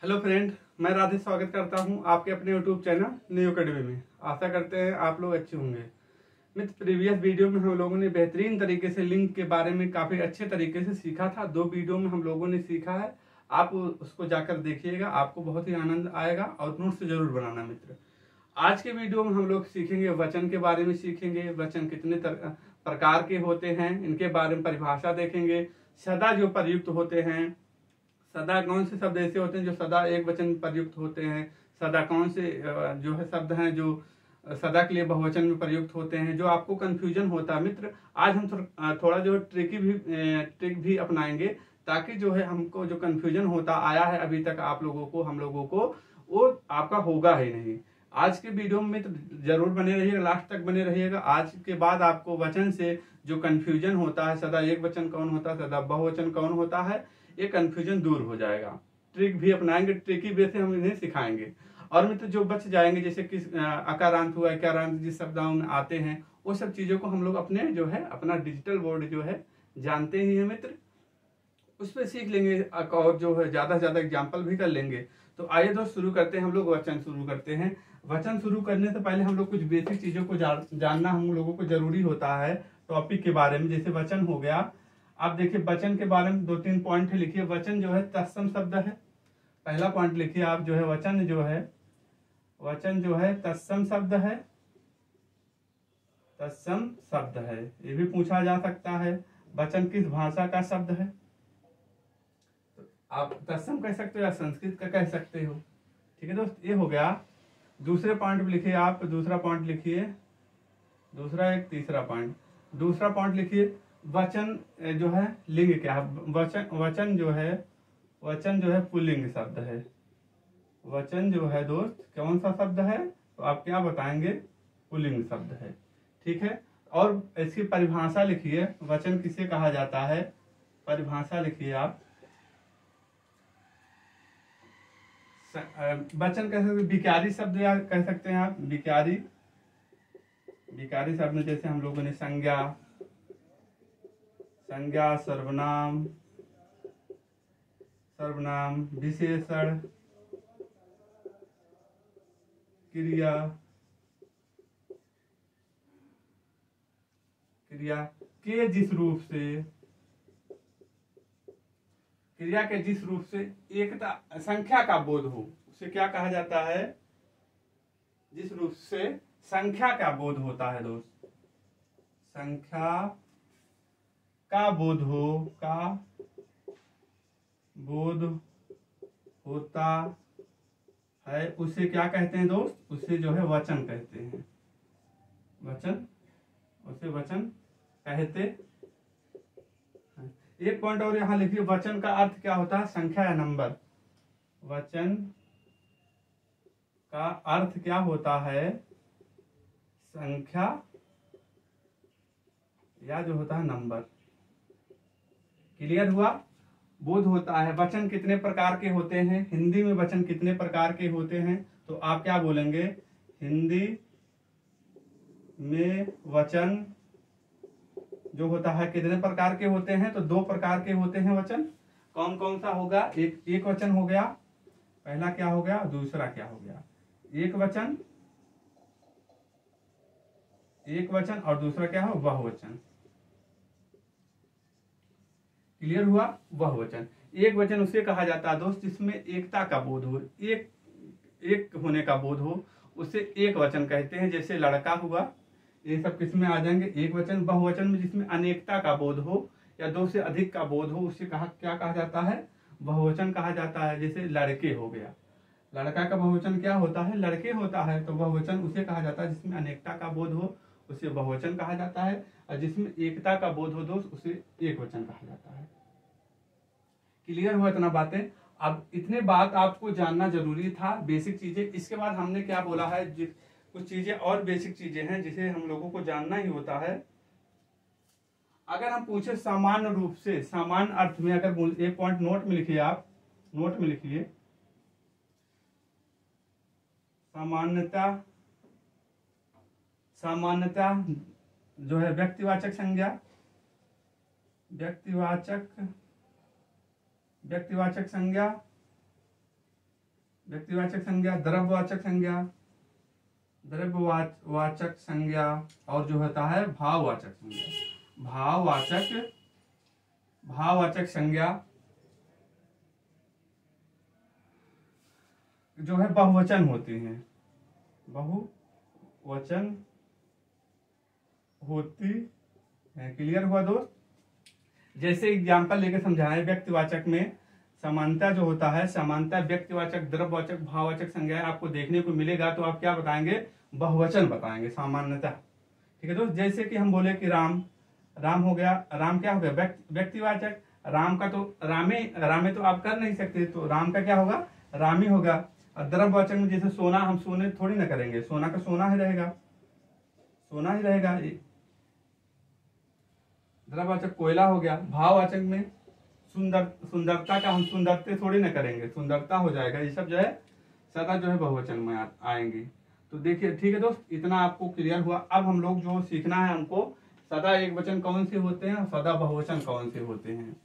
Hello friend, मैं राधे स्वागत करता हूं आपके अपने यूट्यूब चैनल न्यू अकेडमी में। आशा करते हैं आप लोग अच्छे होंगे। मित्र, प्रीवियस वीडियो में हम लोगों ने बेहतरीन तरीके से लिंक के बारे में काफ़ी अच्छे तरीके से सीखा था। 2 वीडियो में हम लोगों ने सीखा है। आप उसको जाकर देखिएगा, आपको बहुत ही आनंद आएगा और नोट्स जरूर बनाना। मित्र, आज के वीडियो में हम लोग सीखेंगे वचन के बारे में। सीखेंगे वचन कितने प्रकार के होते हैं, इनके बारे में परिभाषा देखेंगे। सदा जो प्रयुक्त होते हैं, सदा कौन से शब्द ऐसे होते हैं जो सदा एक वचन प्रयुक्त होते हैं, सदा कौन से जो है शब्द हैं जो सदा के लिए बहुवचन में प्रयुक्त होते हैं, जो आपको कंफ्यूजन होता है। मित्र, आज हम थोड़ा जो ट्रिक भी अपनाएंगे, ताकि जो है हमको जो कंफ्यूजन होता आया है अभी तक आप लोगों को, हम लोगों को, वो आपका होगा ही नहीं। आज के वीडियो में तो जरूर बने रहिएगा, लास्ट तक बने रहिएगा। आज के बाद आपको वचन से जो कंफ्यूजन होता है, सदा एक वचन कौन होता है, सदा बहुवचन कौन होता है, ये कंफ्यूजन दूर हो जाएगा। ट्रिक भी अपनाएंगे, ट्रिकी वे से हम इन्हें सिखाएंगे। और मित्र, जो बच जाएंगे, जैसे किस अकारांत हुआ, इकारांत जिस शब्दों में आते हैं, वो सब चीजों को हम लोग अपने जो है अपना डिजिटल बोर्ड जो है जानते ही है मित्र, उस पर सीख लेंगे और जो है ज्यादा से ज्यादा एग्जाम्पल भी कर लेंगे। तो आइए दोस्त, शुरू करते हैं। हम लोग वचन शुरू करते हैं। वचन शुरू करने से पहले हम लोग कुछ बेसिक चीजों को जानना हम लोगों को जरूरी होता है टॉपिक के बारे में। जैसे वचन हो गया, आप देखिए वचन के बारे में 2-3 पॉइंट लिखिए। वचन जो है तत्सम शब्द है। पहला पॉइंट लिखिए आप, जो है वचन जो है तत्सम शब्द है। तत्सम शब्द है, ये भी पूछा जा सकता है। वचन किस भाषा का शब्द है? तो आप तत्सम कह सकते हो या संस्कृत का कह सकते हो। ठीक है दोस्त, ये हो गया। दूसरे पॉइंट में लिखिए आप, दूसरा पॉइंट लिखिए, दूसरा एक तीसरा पॉइंट। दूसरा पॉइंट लिखिए, वचन जो है लिंग क्या है? वचन जो है पुल्लिंग शब्द है। वचन जो है दोस्त कौन सा शब्द है? तो आप क्या बताएंगे? पुल्लिंग शब्द है। ठीक है, और इसकी परिभाषा लिखिए, वचन किसे कहा जाता है? परिभाषा लिखिए आप। वचन कह सकते, विकारी शब्द या कह सकते हैं आप विकारी शब्द में जैसे हम लोगों ने संज्ञा, सर्वनाम, विशेषण, क्रिया के जिस रूप से एकता संख्या का बोध हो, उसे क्या कहा जाता है? जिस रूप से संख्या का बोध होता है दोस्त, संख्या का बोध होता है, उसे क्या कहते हैं दोस्त? उसे जो है वचन कहते हैं। उसे वचन कहते हैं। एक पॉइंट और यहां लिखिए, वचन का अर्थ क्या होता है? संख्या या नंबर। वचन का अर्थ क्या होता है? संख्या या जो होता है नंबर। क्लियर हुआ? बोध होता है। वचन कितने प्रकार के होते हैं? हिंदी में वचन कितने प्रकार के होते हैं? तो आप क्या बोलेंगे? हिंदी में वचन जो होता है कितने प्रकार के होते हैं? तो 2 प्रकार के होते हैं वचन। कौन कौन सा होगा? एक वचन हो गया, पहला क्या हो गया, दूसरा क्या हो गया? एक वचन और दूसरा क्या हो? बहुवचन। क्लियर हुआ? बहुवचन। एक वचन उसे कहा जाता है दोस्त जिसमें एकता का बोध हो, एक होने का बोध हो, उसे एक वचन कहते हैं। जैसे लड़का हुआ, ये सब किस में आ जाएंगे? एक वचन। बहुवचन में जिसमें अनेकता का बोध हो या 2 से अधिक का बोध हो, उसे क्या कहा जाता है? बहुवचन कहा जाता है। जैसे लड़के हो गया, लड़का का बहुवचन क्या होता है? लड़के होता है। तो बहुवचन उसे कहा जाता है जिसमें अनेकता का बोध हो, उसे बहुवचन कहा जाता है। और जिसमें एकता का बोध हो दोस्त, उसे एक वचन कहा जाता है। क्लियर हुआ इतना बातें? अब इतने बात आपको जानना जरूरी था, बेसिक चीजें। इसके बाद हमने क्या बोला है, कुछ चीजें और बेसिक चीजें हैं जिसे हम लोगों को जानना ही होता है। अगर हम पूछे सामान्य रूप से, सामान्य अर्थ में, अगर एक पॉइंट नोट में लिखिए आप, नोट में लिखिए, सामान्यता जो है व्यक्तिवाचक संज्ञा, व्यक्तिवाचक संज्ञा व्यक्तिवाचक संज्ञा, द्रव्यवाचक संज्ञा, द्रव्यवाचक संज्ञा, और जो होता है भाववाचक संज्ञा। भाववाचक संज्ञा जो है बहुवचन होती हैं, बहुवचन होती है। क्लियर हुआ दोस्त? जैसे एग्जाम्पल लेके समझाएं, व्यक्तिवाचक में समानता जो होता है, समानता व्यक्तिवाचक, द्रव्यवाचक, भाववाचक संज्ञा आपको देखने को मिलेगा तो आप क्या बताएंगे? बहुवचन बताएंगे सामान्यतः। ठीक है दोस्त? जैसे कि हम बोले कि राम, राम हो गया, राम क्या हो गया? व्यक्तिवाचक। राम का तो रामे तो आप कर नहीं सकते, तो राम का क्या होगा? रामी होगा। और द्रव्यवाचक में जैसे सोना, हम सोने थोड़ी ना करेंगे, सोना का सोना ही रहेगा, सोना ही रहेगा। द्रव्यवाचक कोयला हो गया। भाववाचक में सुंदरता का हम सुंदरते थोड़ी ना करेंगे, सुंदरता हो जाएगा। ये सब जो है सदा जो है बहुवचन में आएंगे। तो देखिए, ठीक है दोस्त, इतना आपको क्लियर हुआ। अब हम लोग जो सीखना है हमको, सदा एक वचन कौन से होते हैं, सदा बहुवचन कौन से होते हैं।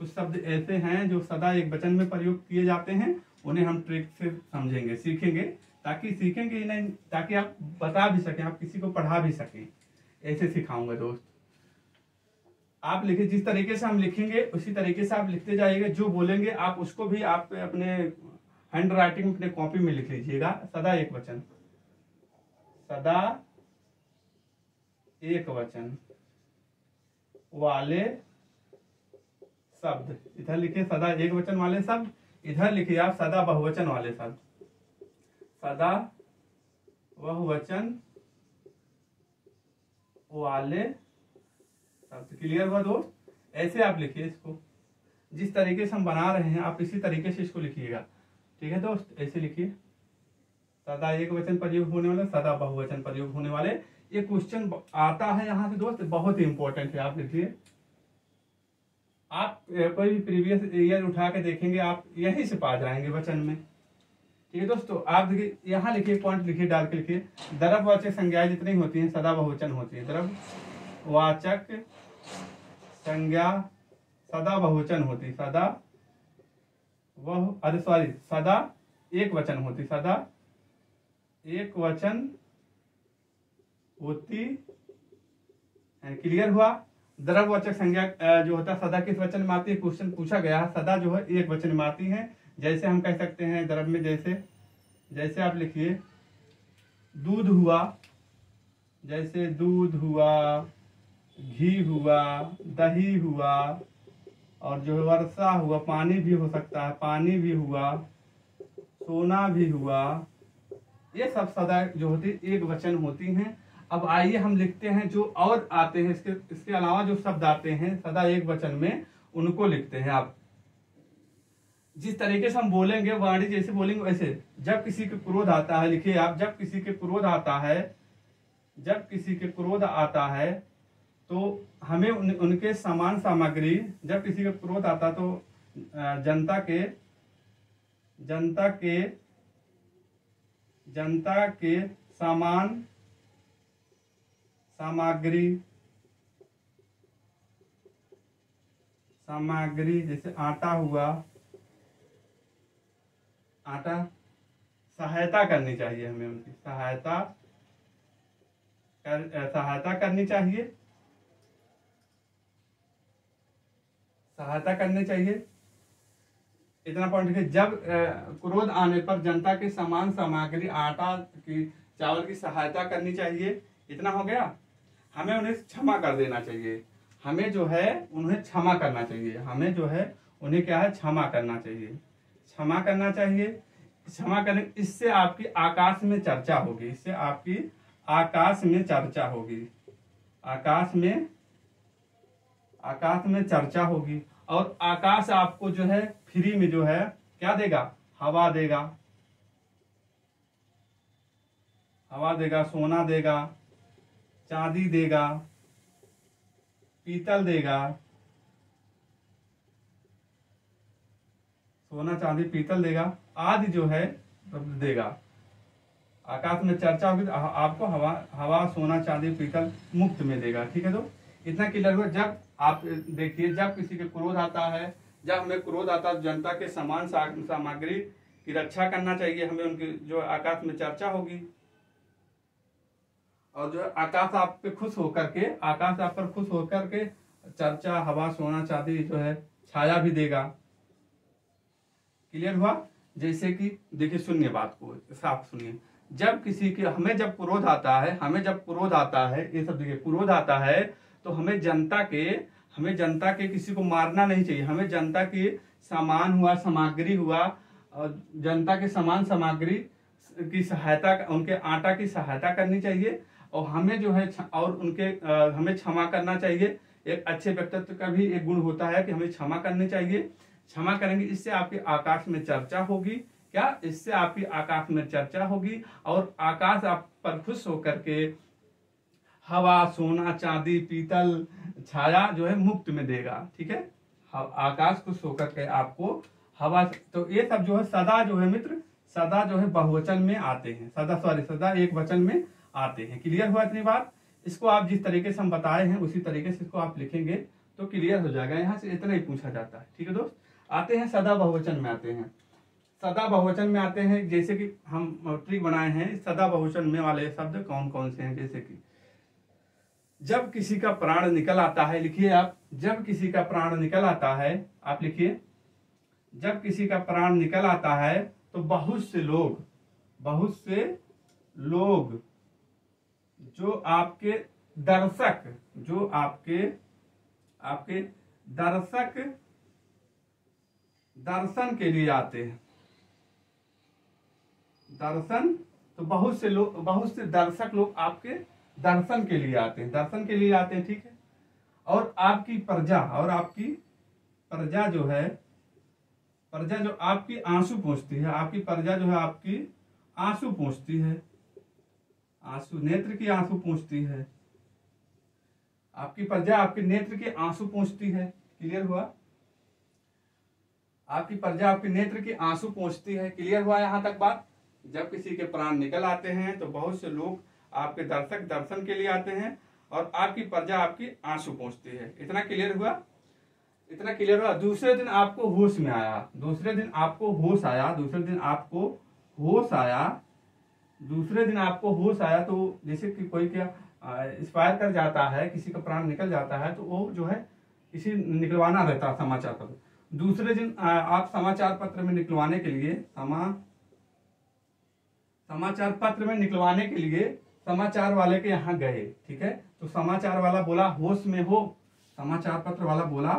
कुछ शब्द ऐसे हैं जो सदा एक वचन में प्रयोग किए जाते हैं, उन्हें हम ट्रिक से समझेंगे, सीखेंगे, ताकि सीखेंगे ही नहीं, ताकि आप बता भी सकें, आप किसी को पढ़ा भी सकें। ऐसे सिखाऊंगा दोस्त। आप लिखिए, जिस तरीके से हम लिखेंगे उसी तरीके से आप लिखते जाइएगा। जो बोलेंगे आप उसको भी आप अपने हैंड राइटिंग, अपने कॉपी में लिख लीजिएगा। सदा एक वचन, सदा एक वचन वाले शब्द इधर लिखिए, सदा एक वचन वाले शब्द इधर लिखिए आप सदा बहुवचन वाले शब्द, सदा बहुवचन वाले शब्द। क्लियर हुआ दोस्त? ऐसे आप लिखिए इसको, जिस तरीके से हम बना रहे हैं आप इसी तरीके से इसको लिखिएगा। ठीक है दोस्त? ऐसे लिखिए, सदा एक वचन प्रयोग होने वाले, सदा बहुवचन प्रयोग होने वाले। ये क्वेश्चन आता है यहाँ से दोस्त, बहुत ही इंपॉर्टेंट है। आप लिखिए, आप कोई भी प्रीवियस ईयर उठा के देखेंगे, आप यहीं से पा जाएंगे वचन में। ठीक है दोस्तों? आप देखिए, यहाँ लिखिए, पॉइंट लिखिए, डाल के लिखिए, द्रव्यवाचक संज्ञाएं जितनी होती हैं सदा बहुवचन होती है। द्रव्यवाचक संज्ञा सदा बहुवचन होती, सदा सदा एक वचन होती, सदा एक वचन होती है। क्लियर हुआ? द्रव्यवाचक संज्ञा जो होता है सदा किस वचन में आती है? क्वेश्चन पूछा गया है, सदा जो है एक वचन में आती है। जैसे हम कह सकते हैं द्रव्य में, जैसे आप लिखिए, दूध हुआ, जैसे दूध हुआ, घी हुआ, दही हुआ, और जो वर्षा हुआ, पानी भी हो सकता है, पानी भी हुआ, सोना भी हुआ। ये सब सदा जो होती एक वचन होती हैं। अब आइए हम लिखते हैं जो और आते हैं, इसके अलावा जो शब्द आते हैं सदा एक वचन में, उनको लिखते हैं। आप जिस तरीके से हम बोलेंगे, वाणी जैसे बोलेंगे वैसे। जब किसी के क्रोध आता है, लिखिए आप, जब किसी के क्रोध आता है, जब किसी के क्रोध आता है तो हमें उनके समान सामग्री, जब किसी का क्रोध आता तो जनता के समान सामग्री, जैसे आटा हुआ, आटा, सहायता करनी चाहिए, हमें उनकी सहायता करनी चाहिए, सहायता करनी चाहिए। इतना पॉइंट लिखिए। जब क्रोध आने पर जनता के समान सामग्री, आटा की, चावल की सहायता करनी चाहिए। इतना हो गया। हमें उन्हें क्षमा कर देना चाहिए, हमें जो है उन्हें क्षमा करना चाहिए, हमें जो है उन्हें क्या है? क्षमा करना चाहिए, क्षमा करना चाहिए। क्षमा करने, इससे आपकी आकाश में चर्चा होगी, इससे आपकी आकाश में चर्चा होगी, आकाश में चर्चा होगी। और आकाश आपको जो है फ्री में जो है क्या देगा? हवा देगा, हवा देगा, सोना देगा, चांदी देगा, पीतल देगा, सोना चांदी पीतल देगा आदि जो है देगा। आकाश में चर्चा होगी तो आपको हवा सोना चांदी पीतल मुफ्त में देगा। ठीक है? तो इतना क्लियर हुआ। जब आप देखिए, जब किसी के क्रोध आता है, जब हमें क्रोध आता है, जनता के समान सामग्री की रक्षा करना चाहिए, हमें उनकी जो आकाश में चर्चा होगी, और जो आकाश आप पे खुश होकर के, आकाश आप पर खुश होकर के चर्चा, हवा, सोना, चांदी जो है छाया भी देगा। क्लियर हुआ? जैसे कि देखिए, सुनिए बात को, साफ सुनिए। जब किसी के हमें जब क्रोध आता है, ये सब देखिए, क्रोध आता है तो हमें जनता के किसी को मारना नहीं चाहिए। हमें जनता के सामान हुआ, सामग्री हुआ, और जनता के सामान सामग्री की सहायता, उनके आटा की सहायता करनी चाहिए, और हमें जो है और उनके हमें क्षमा करना चाहिए। एक अच्छे व्यक्तित्व का भी एक गुण होता है कि हमें क्षमा करनी चाहिए। क्षमा करेंगे, इससे आपके आकाश में चर्चा होगी। क्या? इससे आपकी आकाश में चर्चा होगी, और आकाश आप पर खुश होकर के हवा, सोना, चांदी, पीतल, छाया जो है मुफ्त में देगा। ठीक है? आकाश खुश होकर के आपको हवा, तो ये सब जो है सदा जो है मित्र, सदा जो है बहुवचन में आते हैं, सदा एक वचन में आते हैं। क्लियर हुआ इतनी बात? इसको आप जिस तरीके से हम बताए हैं उसी तरीके से इसको आप लिखेंगे तो क्लियर हो जाएगा। यहाँ से इतना ही पूछा जाता है। ठीक है दोस्त? आते हैं सदा बहुवचन में आते हैं। सदा बहुवचन में आते हैं, जैसे कि हम ट्रिक बनाए हैं, सदा बहुवचन में वाले शब्द कौन कौन से हैं। जैसे कि जब किसी का प्राण निकल आता है, लिखिए आप, जब किसी का प्राण निकल आता है, आप लिखिए, जब किसी का प्राण निकल आता है तो बहुत से लोग जो आपके दर्शक, जो आपके दर्शक दर्शन के लिए आते हैं। दर्शन, तो बहुत से दर्शक लोग आपके दर्शन के लिए आते हैं, ठीक है? और आपकी प्रजा जो है, प्रजा जो आपकी आंसू पूछती है, आपकी प्रजा जो है आपकी आंसू पूछती है, आंसू, नेत्र की आंसू पूछती है। आपकी प्रजा आपके नेत्र के आंसू पूछती है। क्लियर हुआ? आपकी प्रजा आपके नेत्र की आंसू पूछती है। क्लियर हुआ यहाँ तक बात? जब किसी के प्राण निकल आते हैं तो बहुत से लोग आपके दर्शक दर्शन के लिए आते हैं, और आपकी प्रजा आपकी आंसू पूछती है। इतना क्लियर हुआ? इतना क्लियर हुआ? दूसरे दिन आपको होश में आया, दूसरे दिन आपको होश आया, तो जैसे कि कोई क्या एक्सपायर कर जाता है, किसी का प्राण निकल जाता है, तो वो जो है किसी निकलवाना रहता है समाचार पत्र। दूसरे दिन आप समाचार पत्र में निकलवाने के लिए, समाचार पत्र में निकलवाने के लिए समाचार वाले के यहाँ गए। ठीक है? तो समाचार वाला बोला होश में हो, समाचार पत्र वाला बोला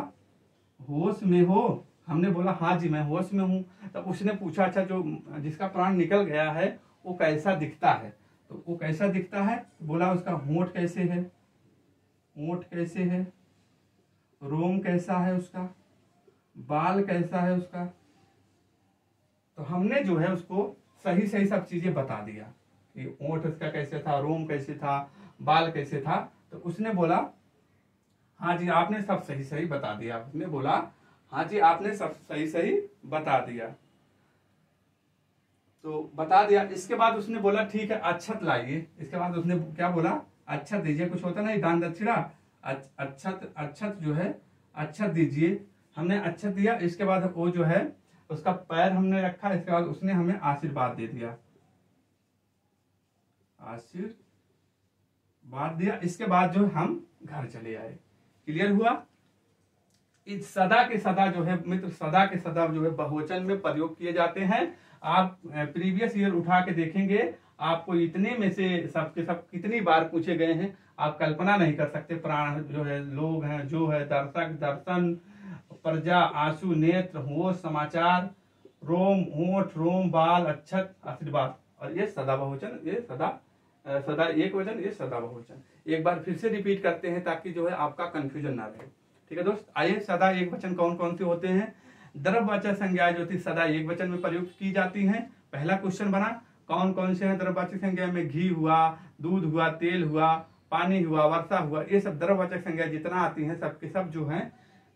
होश में हो, हमने बोला हाँ जी मैं होश में हूँ। तब उसने पूछा, अच्छा जो जिसका प्राण निकल गया है वो कैसा दिखता है? तो वो कैसा दिखता है? बोला उसका होंठ कैसे है, होंठ कैसे है, रोम कैसा है उसका, बाल कैसा है उसका। तो हमने जो है उसको सही सही सब चीजें बता दिया कि होंठ उसका कैसे था, रोम कैसे था, बाल कैसे था। तो उसने बोला हाँ जी आपने सब सही सही बता दिया। उसने बोला हाँ जी आपने सब सही सही बता दिया, तो बता दिया। इसके बाद उसने बोला ठीक है अक्षत लाइए। इसके बाद उसने क्या बोला? अक्षत दीजिए। कुछ होता नहीं दान दक्षिणा, अक्षत जो है अक्षत दीजिए। हमने अक्षत दिया। इसके बाद वो जो है उसका पैर हमने रखा। इसके बाद उसने हमें आशीर्वाद दे दिया, आशीर्वाद दिया। इसके बाद जो हम घर चले आए। क्लियर हुआ? इस सदा के सदा जो है मित्र, सदा के सदा जो है बहुवचन में प्रयोग किए जाते हैं। आप प्रीवियस ईयर उठा के देखेंगे, आपको इतने में से सबके सब कितनी बार पूछे गए हैं आप कल्पना नहीं कर सकते। प्राण जो है, लोग हैं, जो है, दर्शक, दर्शन, प्रजा, आंसू, नेत्र, होश, समाचार, रोम, होठ, रोम, बाल, अक्षत, आशीर्वाद। और ये सदा बहुवचन, ये सदा एक वचन, ये सदा बहुवचन। एक बार फिर से रिपीट करते हैं ताकि जो है आपका कंफ्यूजन ना रहे। ठीक है दोस्त? आइए, सदा एक वचन कौन कौन से होते हैं? द्रव्यवाचक संज्ञाएं जो थी सदा एक वचन में प्रयुक्त की जाती हैं। पहला क्वेश्चन बना, कौन कौन से हैं द्रव्यवाचक संज्ञा में? घी हुआ, दूध हुआ, तेल हुआ, पानी हुआ, वर्षा हुआ। ये सब द्रव्यवाचक संज्ञा जितना आती हैं सबके सब जो हैं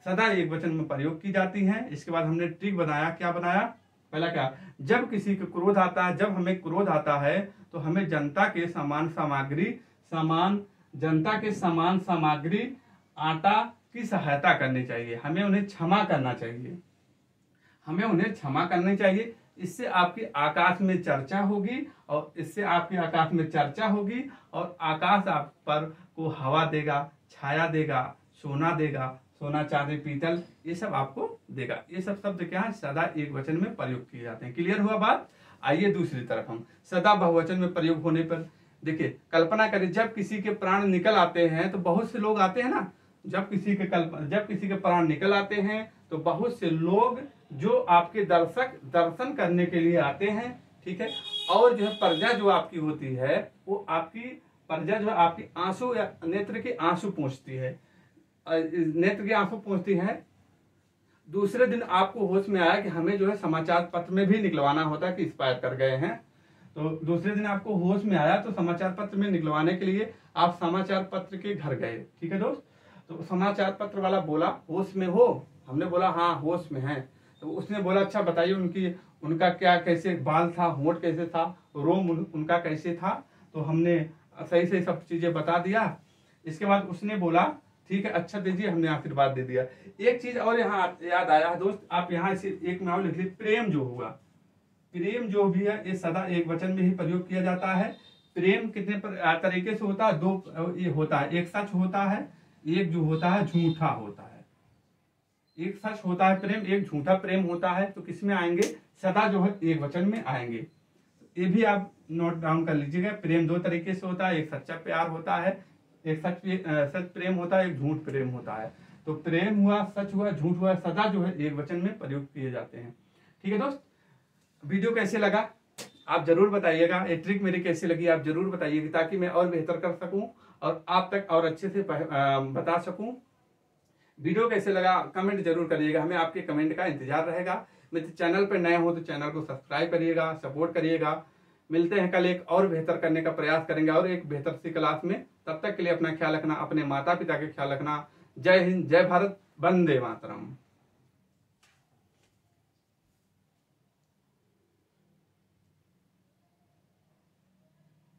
सदा एक वचन में प्रयोग की जाती हैं। इसके बाद हमने ट्रिक बनाया। क्या बनाया? पहला क्या? जब किसी को क्रोध आता है, जब हमें क्रोध आता है तो हमें जनता के समान सामग्री आटा की सहायता करनी चाहिए। हमें उन्हें क्षमा करना चाहिए, हमें उन्हें क्षमा करनी चाहिए। इससे आपकी आकाश में चर्चा होगी, और इससे आपकी आकाश में चर्चा होगी, और आकाश आप पर को हवा देगा, छाया देगा, सोना देगा, सोना चांदी पीतल, ये सब आपको देगा। ये सब शब्द क्या है, सदा एक वचन में प्रयोग किए जाते हैं। क्लियर हुआ बात। आइए दूसरी तरफ हम सदा बहुवचन में प्रयोग होने पर देखिए, कल्पना करें जब किसी के प्राण निकल आते हैं तो बहुत से लोग आते हैं ना, जब किसी के प्राण निकल आते हैं तो बहुत से लोग जो आपके दर्शन करने के लिए आते हैं, ठीक है। और जो है प्रजा जो आपकी होती है, वो आपकी प्रजा जो है आपकी आंसू या नेत्र के आंसू पहुंचती है, नेत्र के आंसू पहुंचती है। दूसरे दिन आपको होश में आया कि हमें जो है समाचार पत्र में भी निकलवाना होता है कि एक्सपायर कर गए हैं, तो दूसरे दिन आपको होश में आया तो समाचार पत्र में निकलवाने के लिए आप समाचार पत्र के घर गए, ठीक है दोस्त। तो समाचार पत्र वाला बोला होश में हो, हमने बोला हाँ होश में है। तो उसने बोला अच्छा बताइए उनका क्या कैसे बाल था, होंठ कैसे था, रोम उनका कैसे था। तो हमने सही सही सब चीजें बता दिया। इसके बाद उसने बोला ठीक है अच्छा दीजिए, हमने आशीर्वाद दे दिया। एक चीज और यहाँ याद आया दोस्त, आप यहाँ इसे एक में और लिख लीजिए, प्रेम जो हुआ, प्रेम जो भी है ये सदा एक वचन में ही प्रयोग किया जाता है। प्रेम कितने तरीके से होता है, दो ये होता है, एक सच होता है, एक जो होता है झूठा होता है। एक सच होता है प्रेम, एक झूठा प्रेम होता है। तो किसमें आएंगे, सदा जो है एक वचन में आएंगे। ये भी आप नोट डाउन कर लीजिएगा। प्रेम दो तरीके से होता है, एक सच्चा प्यार होता है, एक सच प्रेम होता है, एक झूठ प्रेम होता है। तो प्रेम हुआ, सच हुआ, झूठ हुआ, सदा जो है एक वचन में प्रयोग किए जाते हैं। ठीक है दोस्त, वीडियो कैसे लगा आप जरूर बताइएगा, ये ट्रिक मेरी कैसी लगी आप जरूर बताइएगा, ताकि मैं और बेहतर कर सकूं और आप तक और अच्छे से बता सकूं। वीडियो कैसे लगा कमेंट जरूर करिएगा, हमें आपके कमेंट का इंतजार रहेगा। मेरे चैनल पर नए हो तो चैनल को सब्सक्राइब करिएगा, सपोर्ट करिएगा। मिलते हैं कल, एक और बेहतर करने का प्रयास करेंगे और एक बेहतर सी क्लास में। तब तक के लिए अपना ख्याल रखना, अपने माता पिता का ख्याल रखना। जय हिंद, जय भारत, वंदे मातरम।